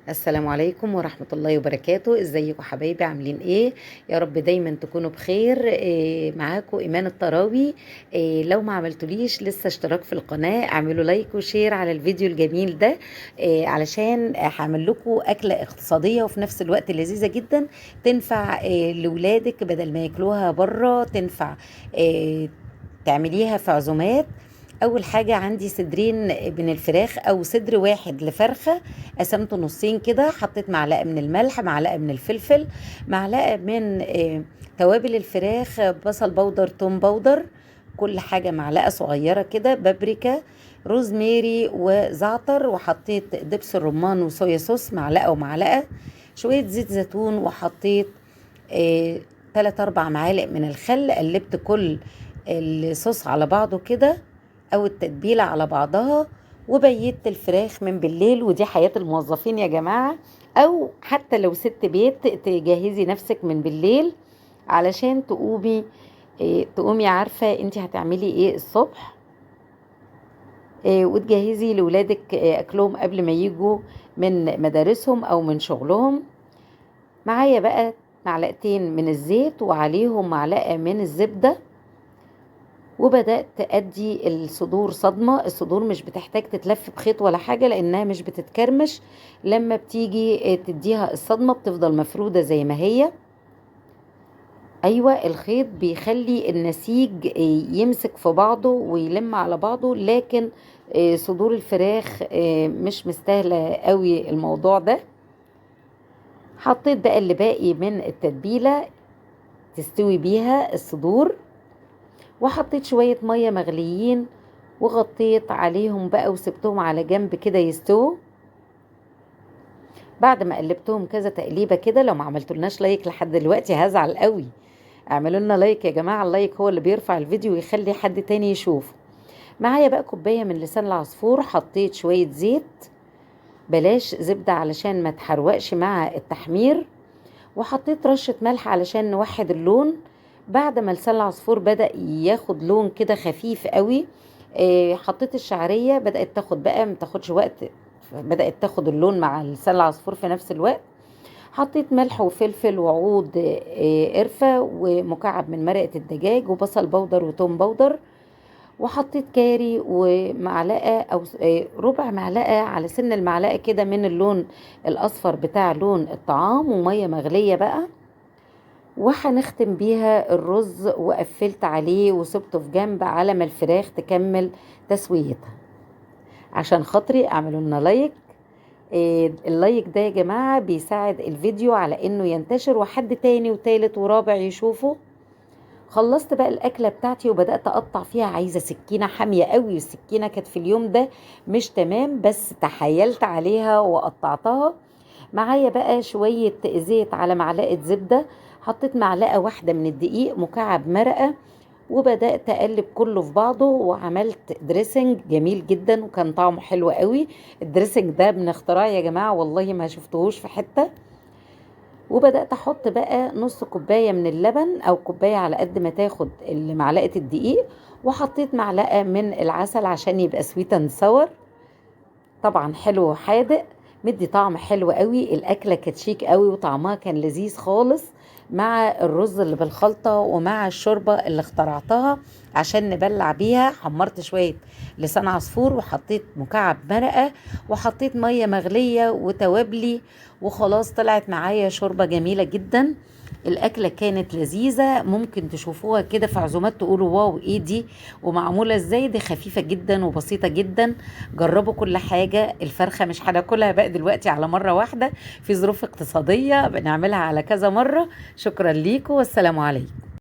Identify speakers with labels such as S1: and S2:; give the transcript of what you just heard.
S1: السلام عليكم ورحمة الله وبركاته. ازيكم حبايبي؟ عاملين ايه؟ يا رب دايما تكونوا بخير. معاكم ايمان الطراوي. لو ما عملتوليش لسه اشتراك في القناة، اعملوا لايك وشير على الفيديو الجميل ده، علشان هعمل لكم اكلة اقتصادية وفي نفس الوقت لذيذة جدا، تنفع لولادك بدل ما ياكلوها بره، تنفع تعمليها في عزومات. اول حاجة عندي صدرين من الفراخ او صدر واحد لفرخة، قسمته نصين كده، حطيت معلقة من الملح، معلقة من الفلفل، معلقة من توابل الفراخ، بصل بودر، توم بودر، كل حاجة معلقة صغيرة كده، بابريكا، روزميري وزعتر، وحطيت دبس الرمان وصويا صوص معلقة ومعلقة، شوية زيت زيتون، وحطيت 3 4 معالق من الخل. قلبت كل الصوص على بعضه كده او التتبيلة على بعضها، وبيت الفراخ من بالليل. ودي حياة الموظفين يا جماعة، او حتى لو ست بيت تجهزي نفسك من بالليل علشان تقومي عارفة انت هتعملي ايه الصبح، وتجهزي لولادك اكلهم قبل ما يجوا من مدارسهم او من شغلهم. معايا بقى معلقتين من الزيت وعليهم معلقة من الزبدة، وبدأت أدي الصدور صدمة. الصدور مش بتحتاج تتلف بخيط ولا حاجة لأنها مش بتتكرمش، لما بتيجي تديها الصدمة بتفضل مفرودة زي ما هي. أيوة، الخيط بيخلي النسيج يمسك في بعضه ويلم على بعضه، لكن صدور الفراخ مش مستاهلة قوي الموضوع ده. حطيت بقى اللي باقي من التتبيلة تستوي بيها الصدور، وحطيت شوية مية مغليين وغطيت عليهم بقى وسبتهم على جنب كده يستووا. بعد ما قلبتهم كذا تقليبة كده، لو ما عملتولناش لايك لحد دلوقتي هزعل قوي. اعملوا لنا لايك يا جماعة، اللايك هو اللي بيرفع الفيديو ويخلي حد تاني يشوف. معايا بقى كوباية من لسان العصفور، حطيت شوية زيت، بلاش زبدة علشان ما تحروقش مع التحمير، وحطيت رشة ملح علشان نوحد اللون. بعد ما لسان العصفور بدأ ياخد لون كده خفيف قوي، حطيت الشعرية، بدأت تاخد بقى، ما تاخدش وقت، بدأت تاخد اللون مع لسان العصفور في نفس الوقت. حطيت ملح وفلفل وعود قرفة ومكعب من مرقة الدجاج وبصل بودر وتوم بودر، وحطيت كاري ومعلقة او ربع معلقة على سن المعلقة كده من اللون الاصفر بتاع لون الطعام، ومية مغلية بقى. وهنختم بيها الرز، وقفلت عليه وسبته في جنب على ما الفراخ تكمل تسويتها. عشان خاطري اعملوا لنا لايك. اللايك ده يا جماعة بيساعد الفيديو على انه ينتشر وحد تاني وتالت ورابع يشوفه. خلصت بقى الاكله بتاعتي وبدات اقطع فيها، عايزه سكينه حاميه قوي، والسكينه كانت في اليوم ده مش تمام، بس تحايلت عليها وقطعتها. معايا بقى شويه زيت على معلقه زبده، حطيت معلقه واحده من الدقيق، مكعب مرقه، وبدات اقلب كله في بعضه، وعملت دريسنج جميل جدا وكان طعمه حلو قوي. الدريسنج ده من اختراع يا جماعه، والله ما شفتهوش في حته. وبدأت أحط بقى نص كوباية من اللبن أو كوباية على قد ما تاخد معلقة الدقيق، وحطيت معلقة من العسل عشان يبقى سويت اند ساور، طبعا حلو وحادق، مدي طعم حلو قوي. الأكلة كانت شيك قوي وطعمها كان لذيذ خالص مع الرز اللي بالخلطة ومع الشوربة اللي اخترعتها عشان نبلع بيها. حمرت شوية لسان عصفور وحطيت مكعب مرقة وحطيت مية مغلية وتوابلي، وخلاص طلعت معايا شوربة جميلة جدا. الأكلة كانت لذيذة، ممكن تشوفوها كده في عزومات تقولوا واو ايه دي ومعمولة ازاي. دي خفيفة جدا وبسيطة جدا. جربوا كل حاجة. الفرخة مش هناكلها بقى دلوقتي على مرة واحدة، في ظروف اقتصادية بنعملها على كذا مرة. شكرا ليكم والسلام عليكم.